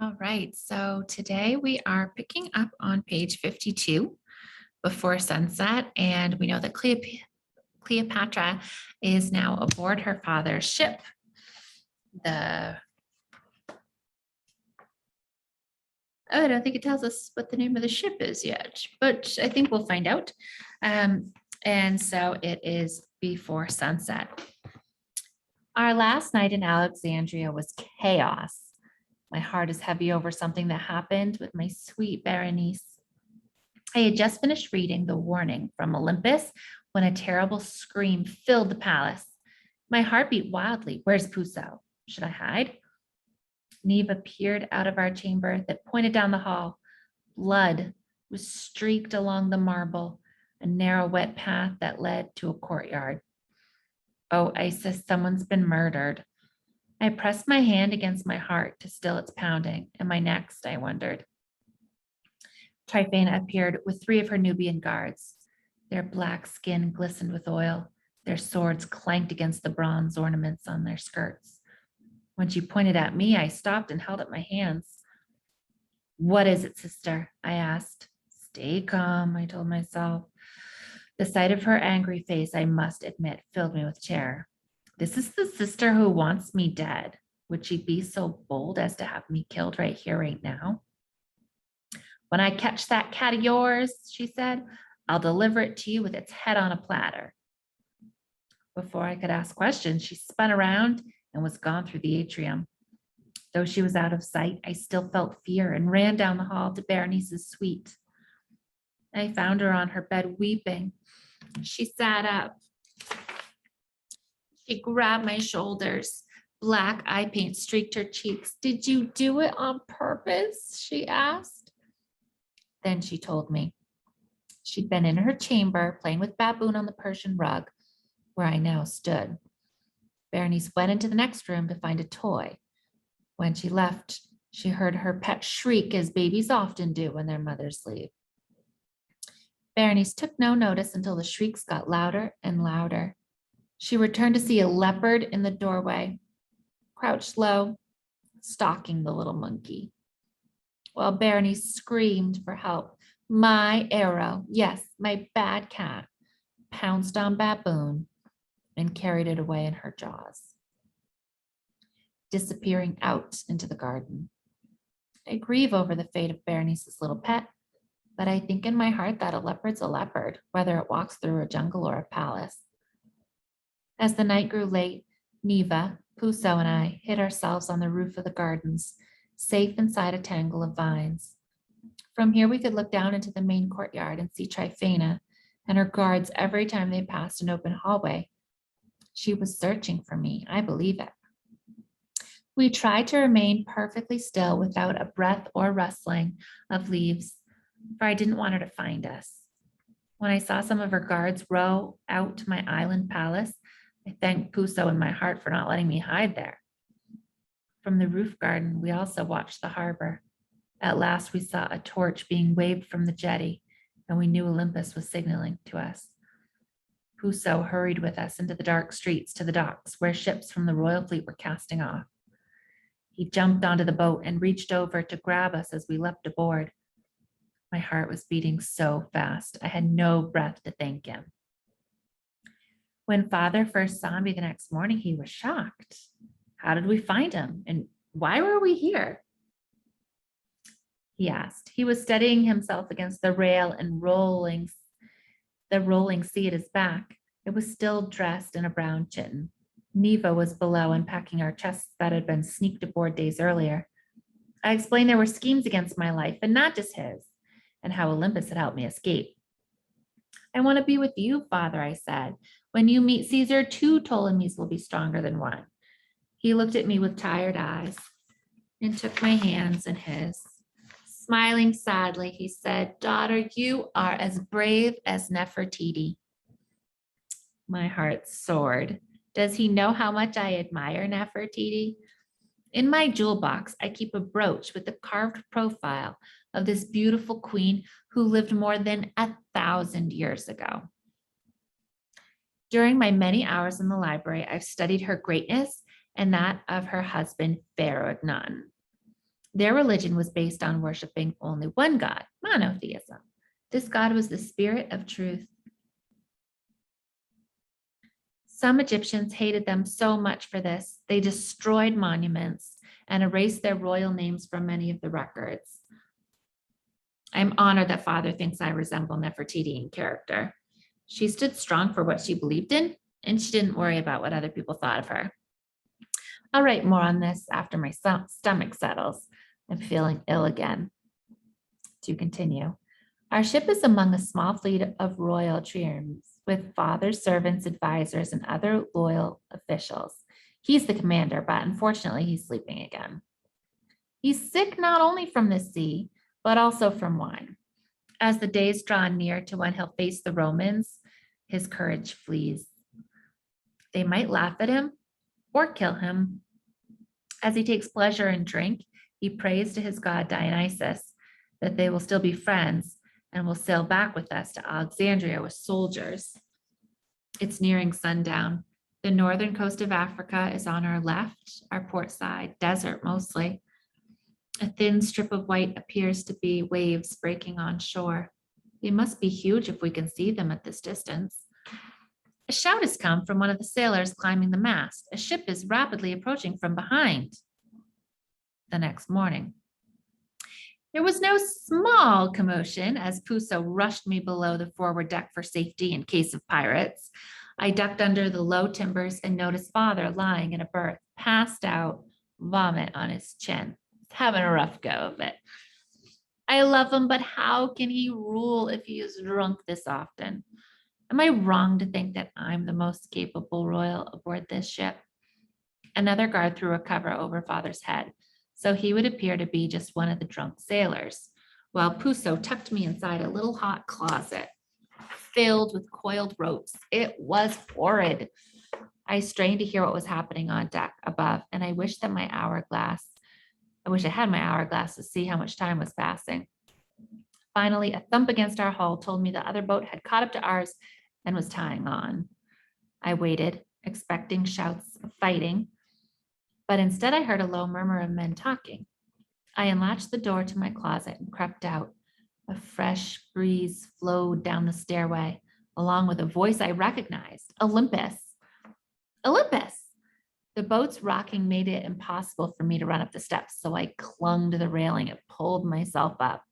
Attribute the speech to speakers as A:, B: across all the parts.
A: All right, so today we are picking up on page 52 before sunset, and we know that Cleopatra is now aboard her father's ship. The I don't think it tells us what the name of the ship is yet, but I think we'll find out. And so it is before sunset. Our last night in Alexandria was chaos. My heart is heavy over something that happened with my sweet Berenice. I had just finished reading the warning from Olympus when a terrible scream filled the palace. My heart beat wildly. Where's Puso? Should I hide? Neve peered out of our chamber that pointed down the hall. Blood was streaked along the marble, a narrow, wet path that led to a courtyard. Oh, Isis, someone's been murdered. I pressed my hand against my heart to still its pounding. Am I next? I wondered. Tryphena appeared with three of her Nubian guards. Their black skin glistened with oil. Their swords clanked against the bronze ornaments on their skirts. When she pointed at me, I stopped and held up my hands. What is it, sister? I asked. Stay calm, I told myself. The sight of her angry face, I must admit, filled me with terror. This is the sister who wants me dead. Would she be so bold as to have me killed right here, right now? When I catch that cat of yours, she said, I'll deliver it to you with its head on a platter. Before I could ask questions, she spun around and was gone through the atrium. Though she was out of sight, I still felt fear and ran down the hall to Berenice's suite. I found her on her bed weeping. She sat up. She grabbed my shoulders. Black eye paint streaked her cheeks. Did you do it on purpose? She asked. Then she told me. She'd been in her chamber playing with Baboon on the Persian rug, where I now stood. Berenice went into the next room to find a toy. When she left, she heard her pet shriek, as babies often do when their mothers leave. Berenice took no notice until the shrieks got louder and louder. She returned to see a leopard in the doorway, crouched low, stalking the little monkey. While Berenice screamed for help, my arrow, yes, my bad cat, pounced on Baboon and carried it away in her jaws, disappearing out into the garden. I grieve over the fate of Berenice's little pet, but I think in my heart that a leopard's a leopard, whether it walks through a jungle or a palace. As the night grew late, Neva, Puso, and I hid ourselves on the roof of the gardens, safe inside a tangle of vines. From here, we could look down into the main courtyard and see Tryphena and her guards every time they passed an open hallway. She was searching for me, I believe it. We tried to remain perfectly still without a breath or rustling of leaves, for I didn't want her to find us. When I saw some of her guards row out to my island palace, I thanked Puso in my heart for not letting me hide there. From the roof garden, we also watched the harbor. At last, we saw a torch being waved from the jetty, and we knew Olympus was signaling to us. Puso hurried with us into the dark streets to the docks, where ships from the royal fleet were casting off. He jumped onto the boat and reached over to grab us as we leapt aboard. My heart was beating so fast, I had no breath to thank him. When Father first saw me the next morning, he was shocked. How did we find him? And why were we here? He asked. He was steadying himself against the rail and the rolling sea at his back. It was still dressed in a brown chiton. Neva was below unpacking our chests that had been sneaked aboard days earlier. I explained there were schemes against my life, and not just his, and how Olympus had helped me escape. I want to be with you, Father, I said. When you meet Caesar, 2 Ptolemies will be stronger than 1. He looked at me with tired eyes and took my hands in his. Smiling sadly, he said, Daughter, you are as brave as Nefertiti. My heart soared. Does he know how much I admire Nefertiti? In my jewel box, I keep a brooch with the carved profile of this beautiful queen who lived more than 1,000 years ago. During my many hours in the library, I've studied her greatness and that of her husband, Pharaoh None. Their religion was based on worshiping only one God, monotheism. This God was the spirit of truth. Some Egyptians hated them so much for this, they destroyed monuments and erased their royal names from many of the records. I'm honored that Father thinks I resemble Nefertiti in character. She stood strong for what she believed in, and she didn't worry about what other people thought of her. I'll write more on this after my stomach settles. I'm feeling ill again. To continue. Our ship is among a small fleet of royal triremes with Father's servants, advisors, and other loyal officials. He's the commander, but unfortunately, he's sleeping again. He's sick not only from the sea, but also from wine. As the days draw near to when he'll face the Romans, his courage flees. They might laugh at him or kill him. As he takes pleasure in drink, he prays to his god Dionysus that they will still be friends and will sail back with us to Alexandria with soldiers. It's nearing sundown. The northern coast of Africa is on our left, our port side, desert mostly. A thin strip of white appears to be waves breaking on shore. They must be huge if we can see them at this distance. A shout has come from one of the sailors climbing the mast. A ship is rapidly approaching from behind. The next morning, there was no small commotion as Puso rushed me below the forward deck for safety in case of pirates. I ducked under the low timbers and noticed Father lying in a berth, passed out, vomit on his chin. He's having a rough go of it. I love him, but how can he rule if he is drunk this often? Am I wrong to think that I'm the most capable royal aboard this ship? Another guard threw a cover over Father's head, so he would appear to be just one of the drunk sailors, while Puso tucked me inside a little hot closet filled with coiled ropes. It was horrid. I strained to hear what was happening on deck above, and I wish I had my hourglass to see how much time was passing. Finally, a thump against our hull told me the other boat had caught up to ours and was tying on. I waited, expecting shouts of fighting, but instead I heard a low murmur of men talking. I unlatched the door to my closet and crept out. A fresh breeze flowed down the stairway, along with a voice I recognized, Olympus. Olympus! The boat's rocking made it impossible for me to run up the steps, so I clung to the railing and pulled myself up.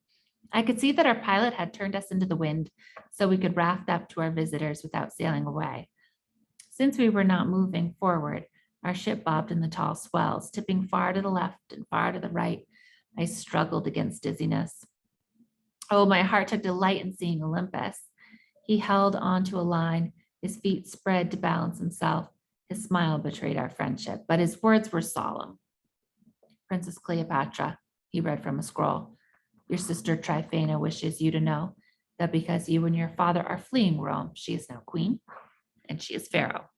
A: I could see that our pilot had turned us into the wind so we could raft up to our visitors without sailing away. Since we were not moving forward, our ship bobbed in the tall swells, tipping far to the left and far to the right. I struggled against dizziness. Oh, my heart took delight in seeing Olympus. He held onto a line, his feet spread to balance himself. His smile betrayed our friendship, but his words were solemn. Princess Cleopatra, he read from a scroll. Your sister Tryphena wishes you to know that because you and your father are fleeing Rome, she is now queen and she is pharaoh.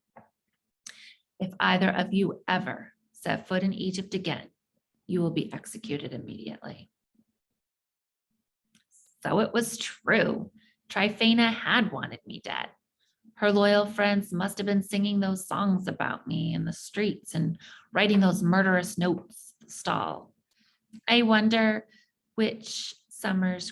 A: If either of you ever set foot in Egypt again, you will be executed immediately. So it was true. Tryphena had wanted me dead. Her loyal friends must have been singing those songs about me in the streets and writing those murderous notes at the stall. I wonder which mummy's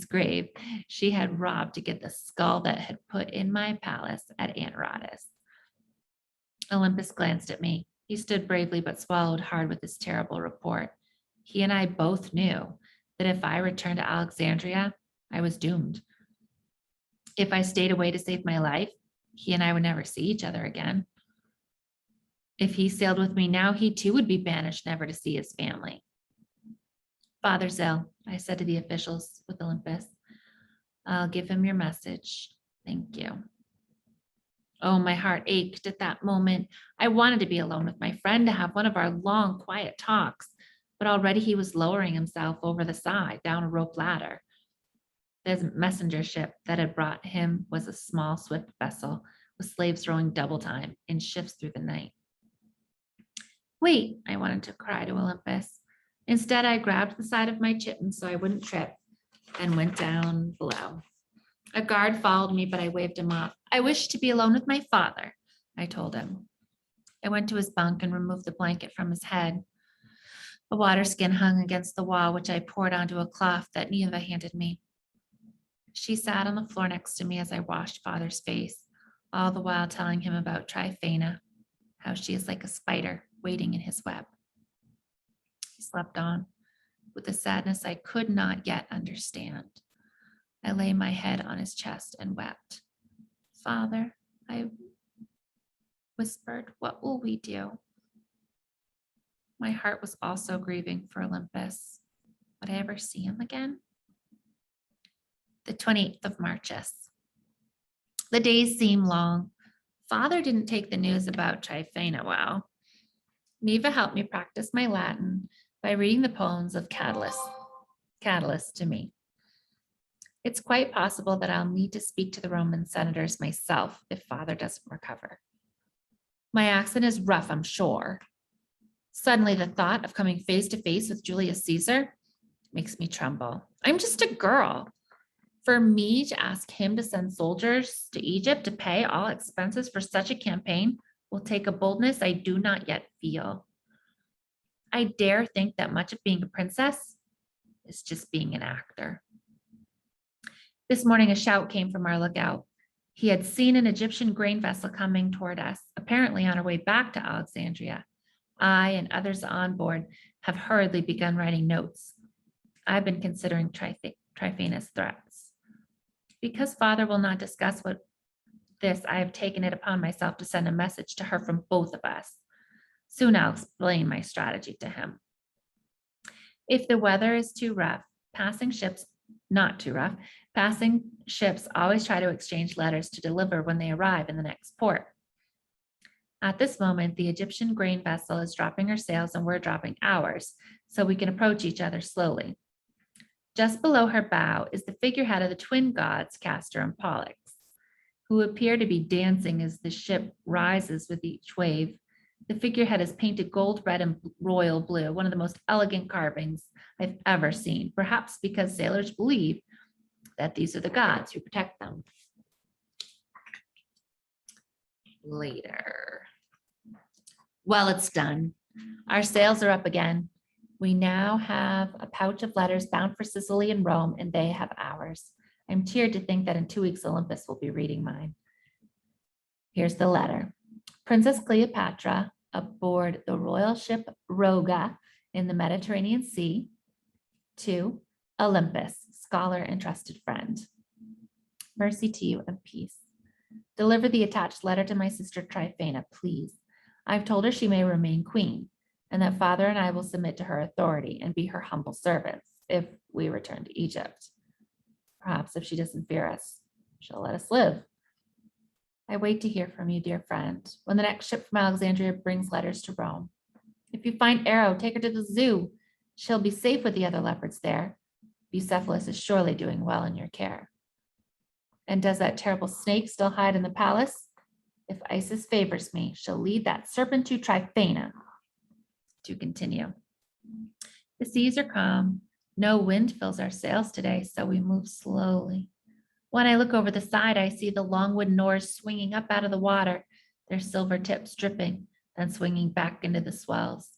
A: grave she had robbed to get the skull that had put in my palace at Antaratus. Olympus glanced at me. He stood bravely but swallowed hard with this terrible report. He and I both knew that if I returned to Alexandria, I was doomed. If I stayed away to save my life, he and I would never see each other again. If he sailed with me now, he too would be banished, never to see his family. Father's ill, I said to the officials with Olympus. I'll give him your message. Thank you. Oh, my heart ached at that moment. I wanted to be alone with my friend, to have one of our long, quiet talks, but already he was lowering himself over the side down a rope ladder. The messenger ship that had brought him was a small, swift vessel with slaves rowing double time in shifts through the night. Wait, I wanted to cry to Olympus. Instead, I grabbed the side of my chitin so I wouldn't trip and went down below. A guard followed me, but I waved him off. I wish to be alone with my father, I told him. I went to his bunk and removed the blanket from his head. A water skin hung against the wall, which I poured onto a cloth that Neva handed me. She sat on the floor next to me as I washed Father's face, all the while telling him about Tryphena, how she is like a spider waiting in his web. He slept on with a sadness I could not yet understand. I lay my head on his chest and wept. Father, I whispered, what will we do? My heart was also grieving for Olympus. Would I ever see him again? The 28th of Marchus. The days seem long. Father didn't take the news about Tryphena well. Neva helped me practice my Latin by reading the poems of Catullus to me. It's quite possible that I'll need to speak to the Roman senators myself if Father doesn't recover. My accent is rough, I'm sure. Suddenly, the thought of coming face to face with Julius Caesar makes me tremble. I'm just a girl. For me to ask him to send soldiers to Egypt to pay all expenses for such a campaign will take a boldness I do not yet feel. I dare think that much of being a princess is just being an actor. This morning, a shout came from our lookout. He had seen an Egyptian grain vessel coming toward us, apparently on our way back to Alexandria. I and others on board have hurriedly begun writing notes. I've been considering Tryphena's threats. Because Father will not discuss this, I have taken it upon myself to send a message to her from both of us. Soon I'll explain my strategy to him. If the weather is too rough, passing ships always try to exchange letters to deliver when they arrive in the next port. At this moment, the Egyptian grain vessel is dropping her sails and we're dropping ours, so we can approach each other slowly. Just below her bow is the figurehead of the twin gods, Castor and Pollux, who appear to be dancing as the ship rises with each wave. The figurehead is painted gold, red, and royal blue, one of the most elegant carvings I've ever seen, perhaps because sailors believe that these are the gods who protect them. Later. Well, it's done. Our sails are up again. We now have a pouch of letters bound for Sicily and Rome, and they have ours. I'm cheered to think that in 2 weeks, Olympus will be reading mine. Here's the letter. Princess Cleopatra aboard the royal ship Roga in the Mediterranean Sea to Olympus, scholar and trusted friend. Mercy to you and peace. Deliver the attached letter to my sister Tryphena, please. I've told her she may remain queen, and that Father and I will submit to her authority and be her humble servants if we return to Egypt. Perhaps if she doesn't fear us, she'll let us live. I wait to hear from you, dear friend, when the next ship from Alexandria brings letters to Rome. If you find Arrow, take her to the zoo. She'll be safe with the other leopards there. Bucephalus is surely doing well in your care. And does that terrible snake still hide in the palace? If Isis favors me, she'll lead that serpent to Tryphena. To continue. The seas are calm. No wind fills our sails today, so we move slowly. When I look over the side, I see the long wooden oars swinging up out of the water, their silver tips dripping, then swinging back into the swells.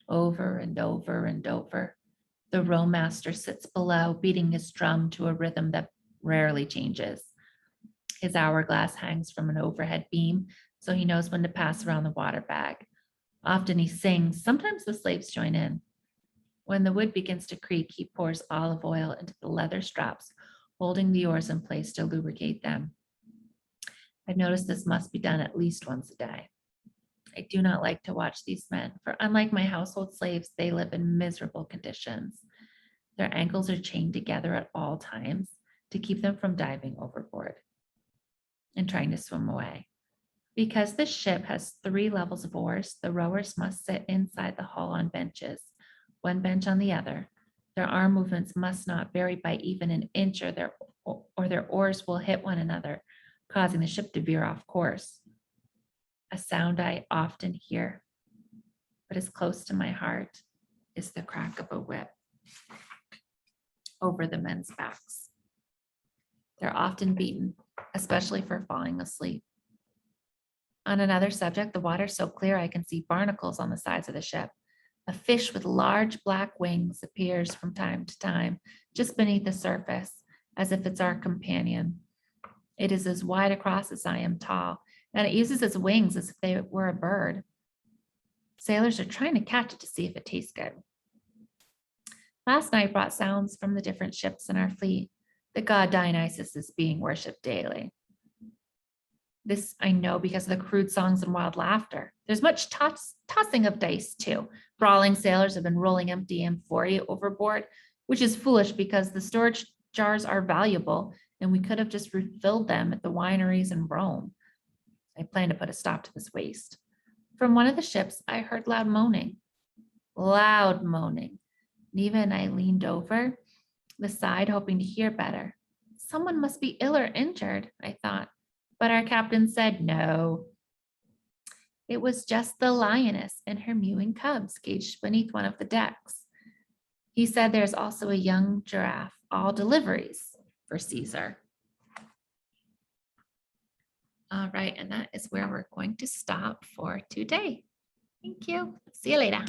A: Over and over and over, the rowmaster sits below, beating his drum to a rhythm that rarely changes. His hourglass hangs from an overhead beam, so he knows when to pass around the water bag. Often he sings, sometimes the slaves join in. When the wood begins to creak, he pours olive oil into the leather straps, holding the oars in place to lubricate them. I've noticed this must be done at least once a day. I do not like to watch these men, for unlike my household slaves, they live in miserable conditions. Their ankles are chained together at all times to keep them from diving overboard and trying to swim away. Because this ship has 3 levels of oars, the rowers must sit inside the hull on benches, one bench on the other. Their arm movements must not vary by even an inch, or their oars will hit one another, causing the ship to veer off course. A sound I often hear, but is close to my heart, is the crack of a whip over the men's backs. They're often beaten, especially for falling asleep. On another subject, the water's so clear I can see barnacles on the sides of the ship, A fish with large black wings appears from time to time just beneath the surface, as if it's our companion. It is as wide across as I am tall, and it uses its wings as if they were a bird. Sailors are trying to catch it to see if it tastes good. Last night brought sounds from the different ships in our fleet. The god Dionysus is being worshipped daily. This I know because of the crude songs and wild laughter. There's much tossing of dice too. Brawling sailors have been rolling empty amphorae overboard, which is foolish because the storage jars are valuable and we could have just refilled them at the wineries in Rome. I plan to put a stop to this waste. From one of the ships, I heard loud moaning. Loud moaning. Neva and I leaned over the side, hoping to hear better. Someone must be ill or injured, I thought, but our captain said no. It was just the lioness and her mewing cubs caged beneath one of the decks. He said there's also a young giraffe, all deliveries for Caesar. All right, and that is where we're going to stop for today. Thank you. See you later.